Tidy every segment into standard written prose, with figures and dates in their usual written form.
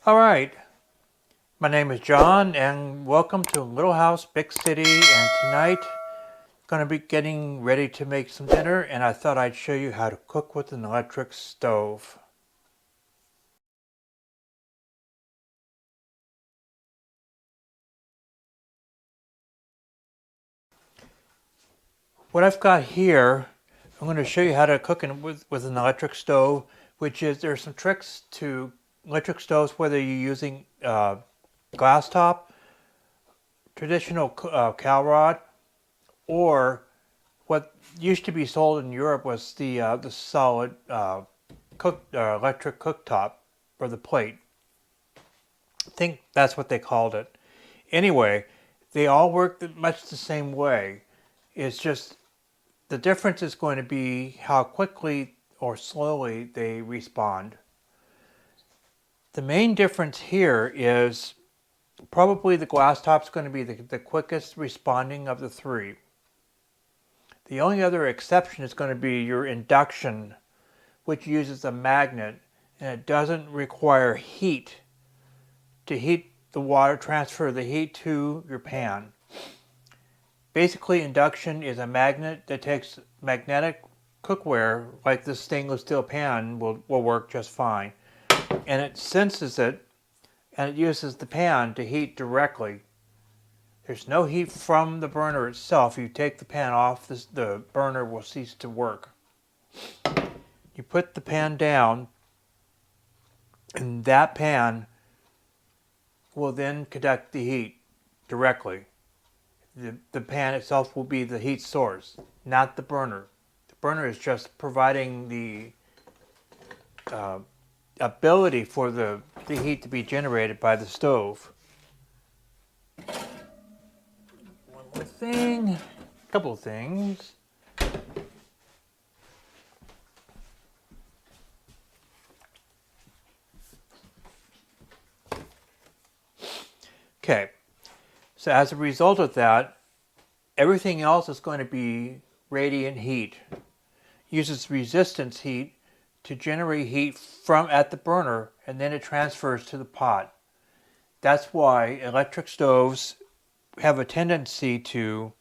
All right, my name is John and welcome to Little House Big City, and tonight I'm going to be getting ready to make some dinner, and I thought I'd show you how to cook with an electric stove. What I've got here, I'm going to show you how to cook with an electric stove, which is there's some tricks to electric stoves, whether you're using glass top, traditional cow rod, or what used to be sold in Europe was the solid electric cooktop or the plate. I think that's what they called it. Anyway, they all work much the same way. It's just the difference is going to be how quickly or slowly they respond. The main difference here is probably the glass top's going to be the quickest responding of the three. The only other exception is going to be your induction, which uses a magnet, and it doesn't require heat to heat the water, transfer the heat to your pan. Basically, induction is a magnet that takes magnetic cookware, like this stainless steel pan will work just fine, and it senses it, and it uses the pan to heat directly. There's no heat from the burner itself. You take the pan off, the burner will cease to work. You put the pan down, and that pan will then conduct the heat directly. The pan itself will be the heat source, not the burner. The burner is just providing the ability for the heat to be generated by the stove. One more thing, a couple of things. Okay, so as a result of that, everything else is going to be radiant heat. It uses resistance heat to generate heat from at the burner, and then it transfers to the pot. That's why electric stoves have a tendency to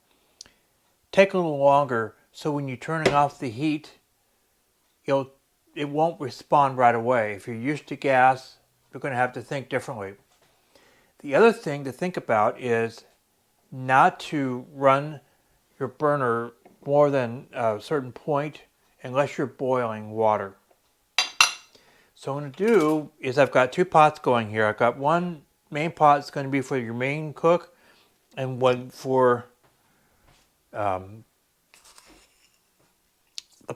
take a little longer, so when you're turning off the heat, it won't respond right away. If you're used to gas, you're going to have to think differently. The other thing to think about is not to run your burner more than a certain point unless you're boiling water. So what I'm going to do is I've got two pots going here. I've got one main pot that's going to be for your main cook, and one for the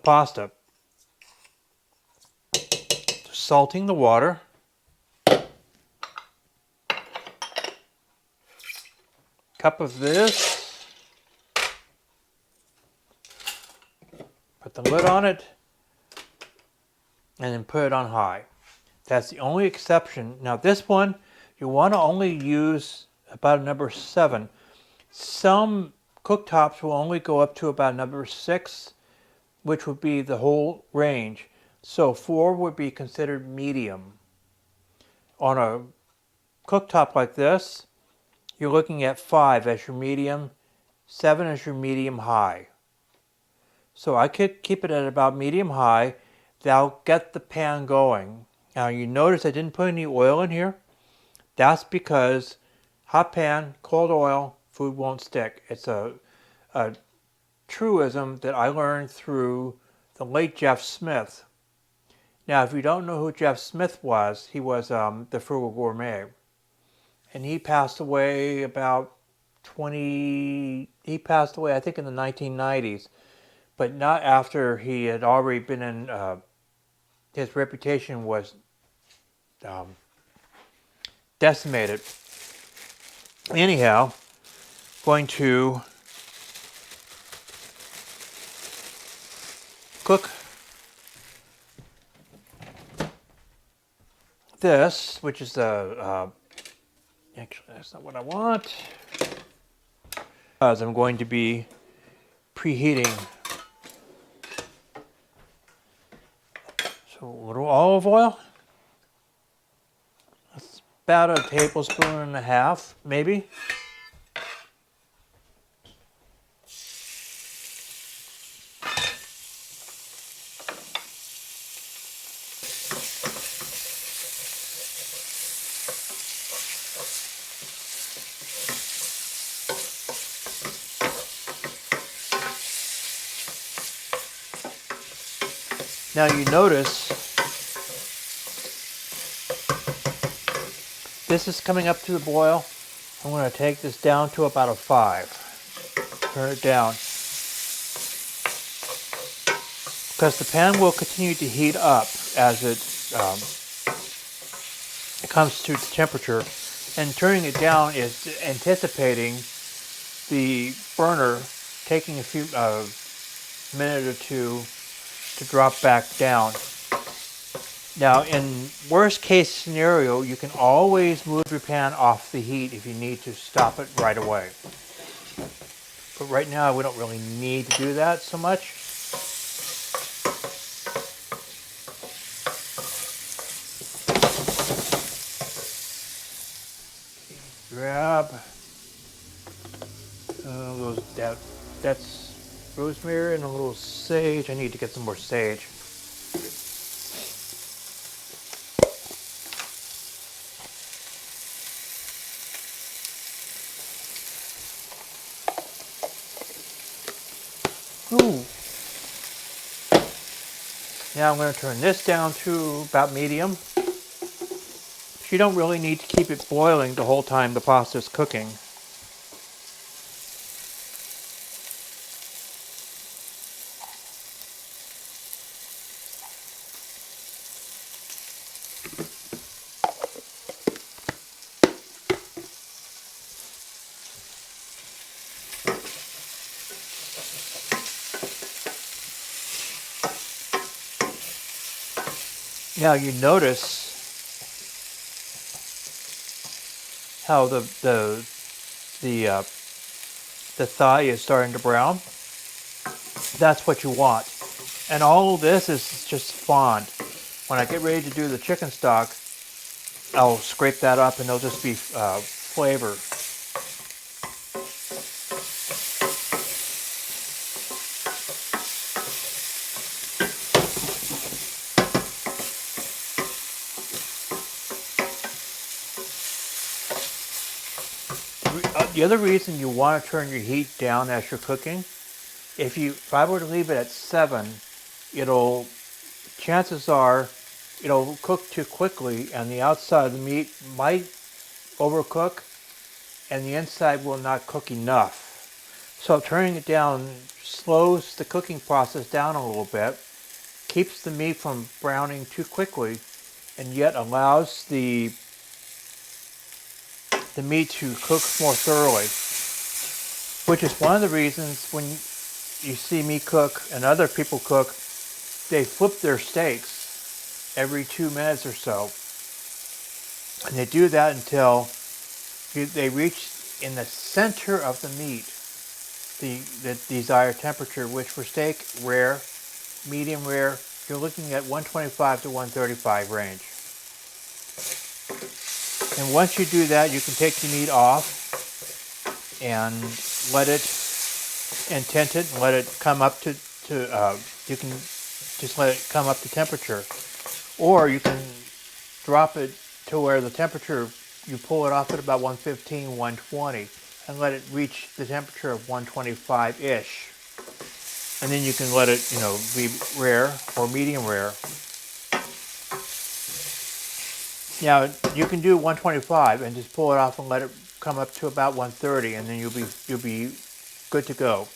pasta. Just salting the water. Cup of this. Put the lid on it, and then put it on high. That's the only exception. Now this one, you want to only use about a number 7. Some cooktops will only go up to about number 6, which would be the whole range. So 4 would be considered medium. On a cooktop like this, you're looking at 5 as your medium, 7 as your medium high. So I could keep it at about medium high. That'll get the pan going. Now you notice I didn't put any oil in here. That's because hot pan, cold oil, food won't stick. It's a truism that I learned through the late Jeff Smith. Now if you don't know who Jeff Smith was, he was the Frugal Gourmet. And he passed away about he passed away I think in the 1990s, but not after he had already been in, his reputation was decimated. Anyhow, going to cook this, which is actually that's not what I want, as I'm going to be preheating. So a little olive oil. Let's about a tablespoon and a half, maybe. Now you notice this is coming up to the boil. I'm going to take this down to about a 5. Turn it down. Because the pan will continue to heat up as it comes to temperature. And turning it down is anticipating the burner taking a few minute or two to drop back down. Now, in worst case scenario, you can always move your pan off the heat if you need to stop it right away. But right now, we don't really need to do that so much. Grab that's rosemary and a little sage. I need to get some more sage. Ooh. Now I'm going to turn this down to about medium. You don't really need to keep it boiling the whole time the pasta is cooking. Now you notice how the thigh is starting to brown. That's what you want. And all of this is just fond. When I get ready to do the chicken stock, I'll scrape that up and it'll just be flavor. The other reason you want to turn your heat down as you're cooking, if I were to leave it at 7, chances are it'll cook too quickly and the outside of the meat might overcook and the inside will not cook enough. So turning it down slows the cooking process down a little bit, keeps the meat from browning too quickly, and yet allows the meat to cook more thoroughly, which is one of the reasons when you see me cook and other people cook, they flip their steaks every 2 minutes or so. And they do that until they reach in the center of the meat the desired temperature, which for steak, rare, medium rare, you're looking at 125 to 135 range. And once you do that, you can take the meat off and let it, and tent it, and let it come up to you can just let it come up to temperature. Or you can drop it to where the temperature, you pull it off at about 115, 120, and let it reach the temperature of 125-ish. And then you can let it, be rare or medium rare. Now, you can do 125 and just pull it off and let it come up to about 130, and then you'll be good to go.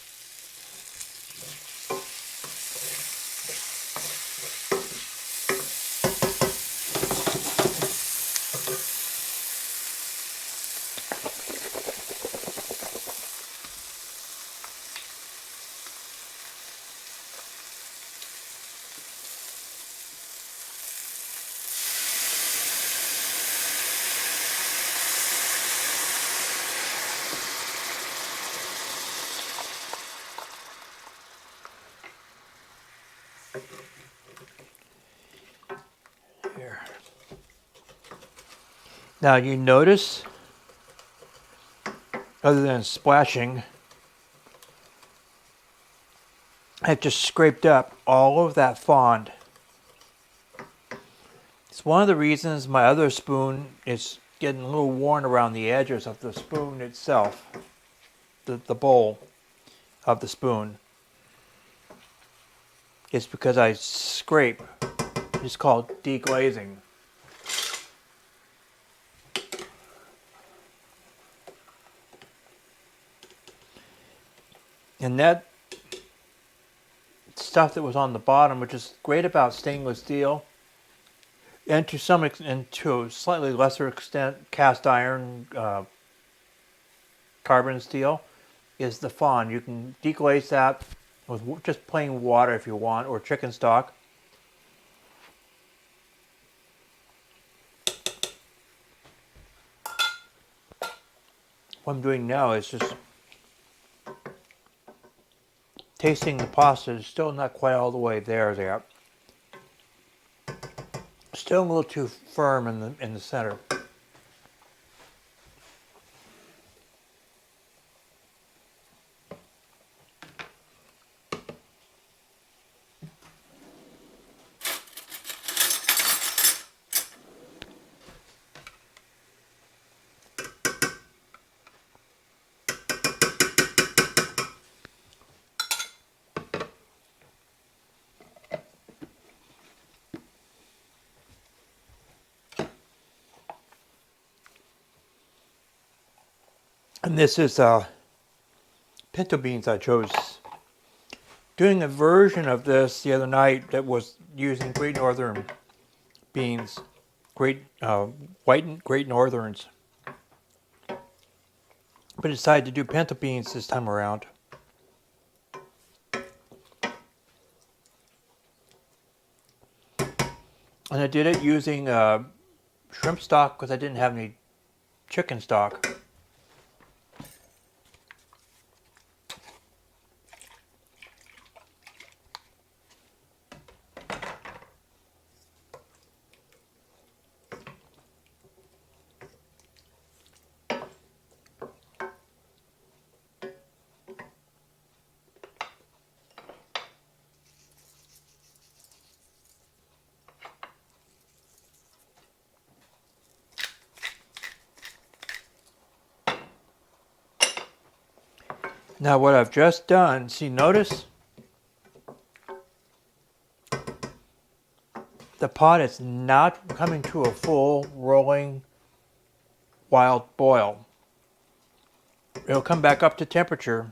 Now you notice, other than splashing, I've just scraped up all of that fond. It's one of the reasons my other spoon is getting a little worn around the edges of the spoon itself, the bowl of the spoon. It's because I scrape. It's called deglazing. And that stuff that was on the bottom, which is great about stainless steel, and to a slightly lesser extent, cast iron, carbon steel, is the fond. You can deglaze that with just plain water if you want, or chicken stock. What I'm doing now is just tasting the pasta. It's still not quite all the way there. Still a little too firm in the center. And this is pinto beans I chose. Doing a version of this the other night that was using Great Northern beans, white Great Northerns. But decided to do pinto beans this time around. And I did it using shrimp stock because I didn't have any chicken stock. Now what I've just done, see, notice the pot is not coming to a full rolling wild boil. It'll come back up to temperature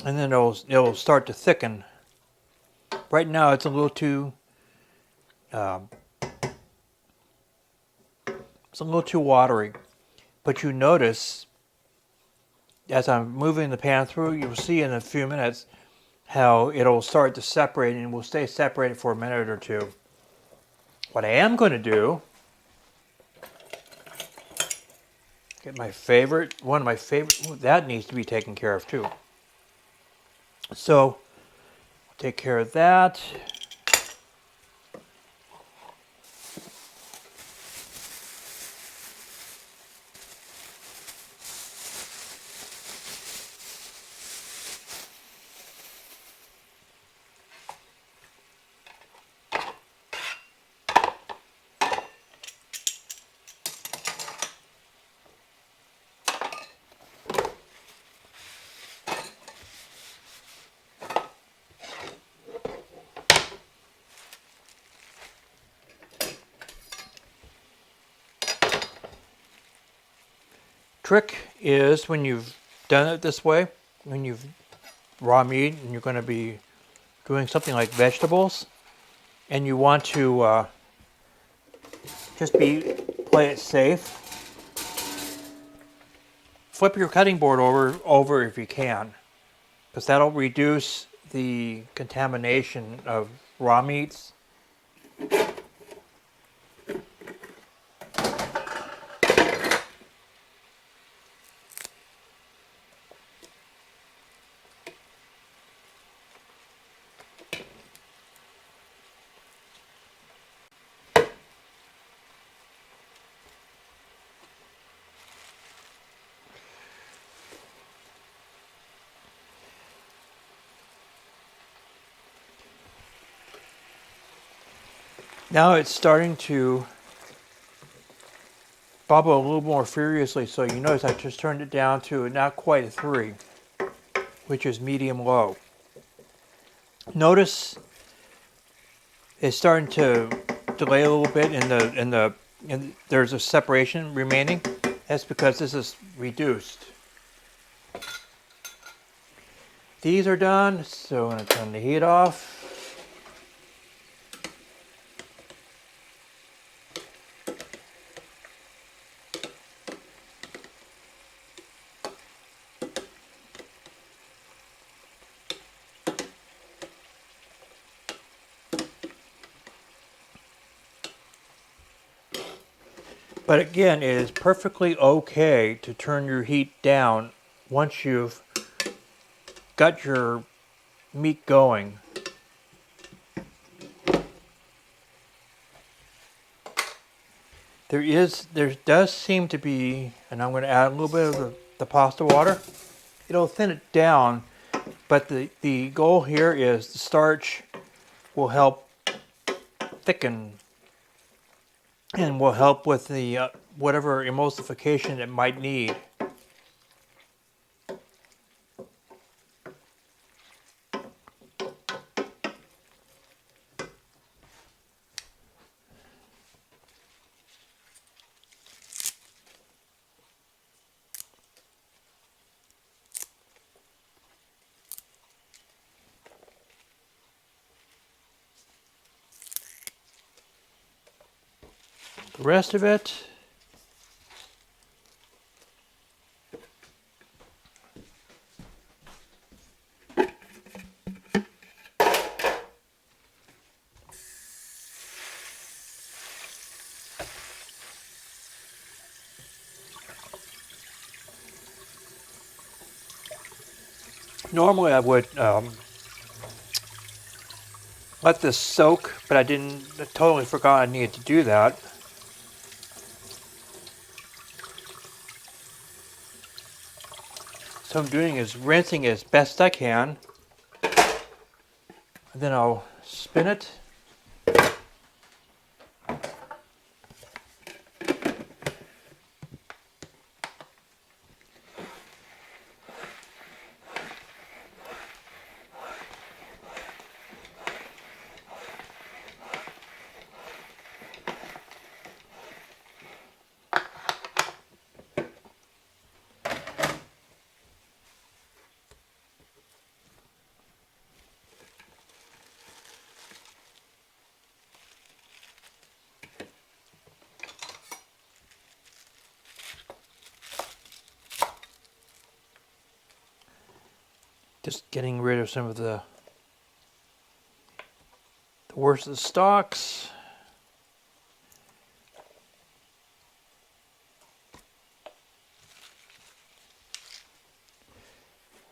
and then it'll start to thicken. Right now it's a little too watery, but you notice as I'm moving the pan through, you'll see in a few minutes how it'll start to separate and will stay separated for a minute or two. What I am going to do, get one of my favorite, that needs to be taken care of too. So, take care of that. Trick is when you've done it this way, when you've raw meat and you're going to be doing something like vegetables, and you want to just play it safe, flip your cutting board over if you can, because that'll reduce the contamination of raw meats. Now it's starting to bubble a little more furiously, so you notice I just turned it down to not quite a 3, which is medium low. Notice it's starting to delay a little bit and there's a separation remaining. That's because this is reduced. These are done, so I'm going to turn the heat off. But again, it is perfectly okay to turn your heat down once you've got your meat going. There does seem to be, and I'm going to add a little bit of the pasta water. It'll thin it down, but the goal here is the starch will help thicken and will help with the whatever emulsification it might need. The rest of it, normally I would let this soak, but I totally forgot I needed to do that. So I'm doing is rinsing as best I can. And then I'll spin it. Just getting rid of some of the worst of the stalks.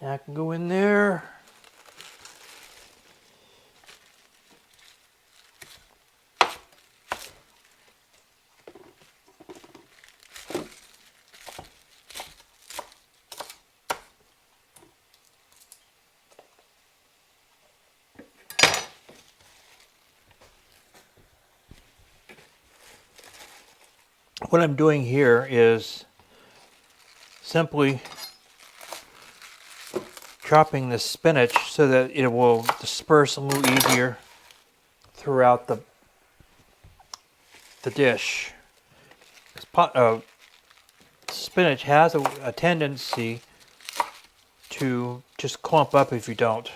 Now I can go in there. What I'm doing here is simply chopping the spinach so that it will disperse a little easier throughout the dish. Spinach has a tendency to just clump up if you don't.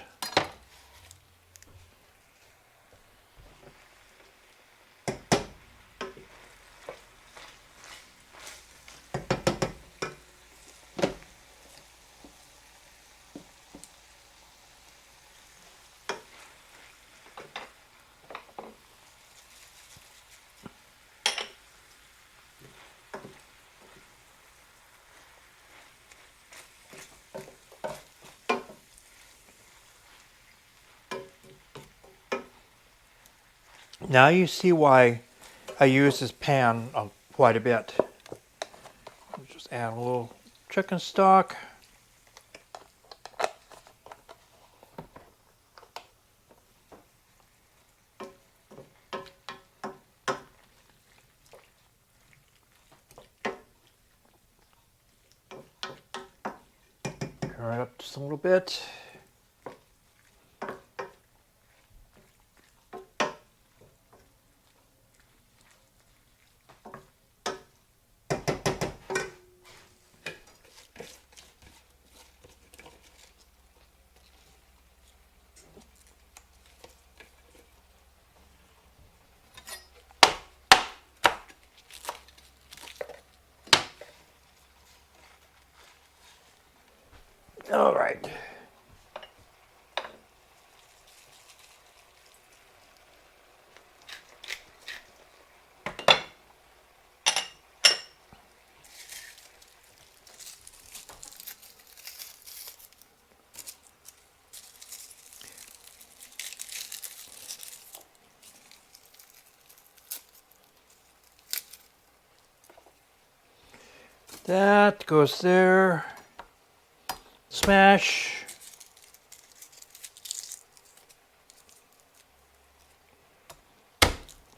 Now you see why I use this pan quite a bit. Just add a little chicken stock. Turn it up just a little bit. All right. That goes there. Smash.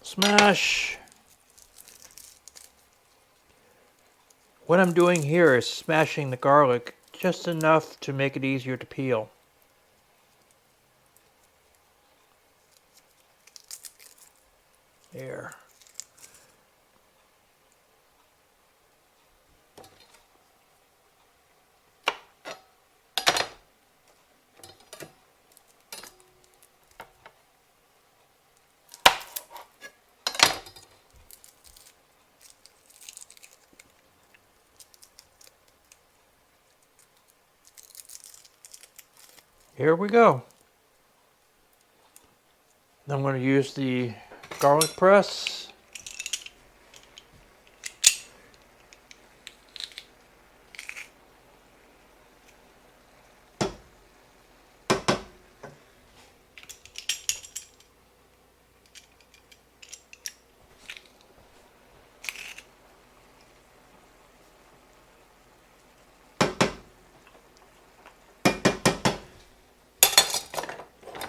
Smash. What I'm doing here is smashing the garlic just enough to make it easier to peel. There. Here we go. I'm going to use the garlic press.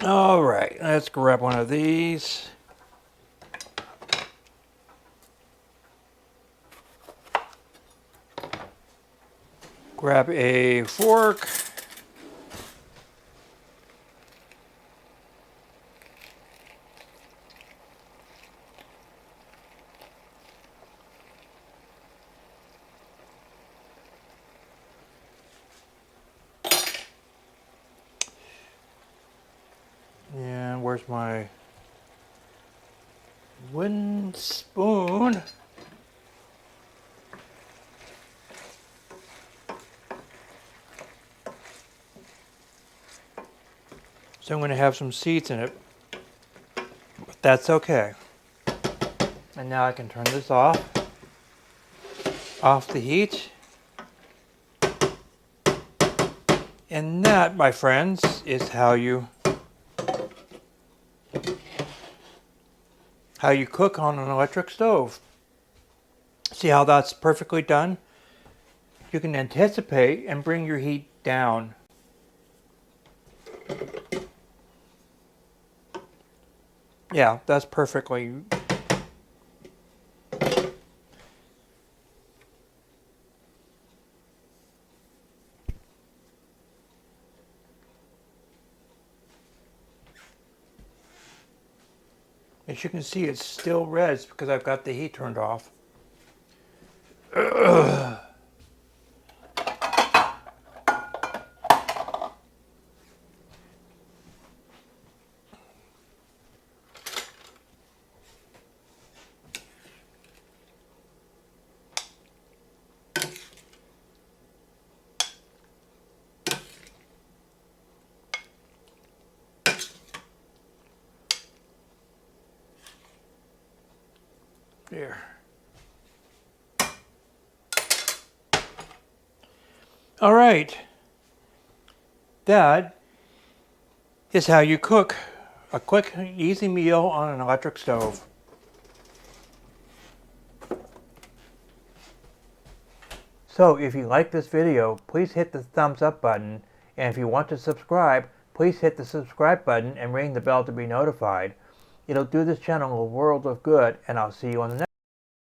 All right, let's grab one of these. Grab a fork. And where's my wooden spoon? So I'm going to have some seeds in it, but that's okay. And now I can turn this off the heat. And that, my friends, is how you cook on an electric stove. See how that's perfectly done? You can anticipate and bring your heat down. Yeah, that's perfectly. As you can see, it's still red. It's because I've got the heat turned off. Ugh. There. All right. That is how you cook a quick, easy meal on an electric stove. So if you like this video, please hit the thumbs up button, and if you want to subscribe, please hit the subscribe button and ring the bell to be notified. It'll do this channel a world of good, and I'll see you on the next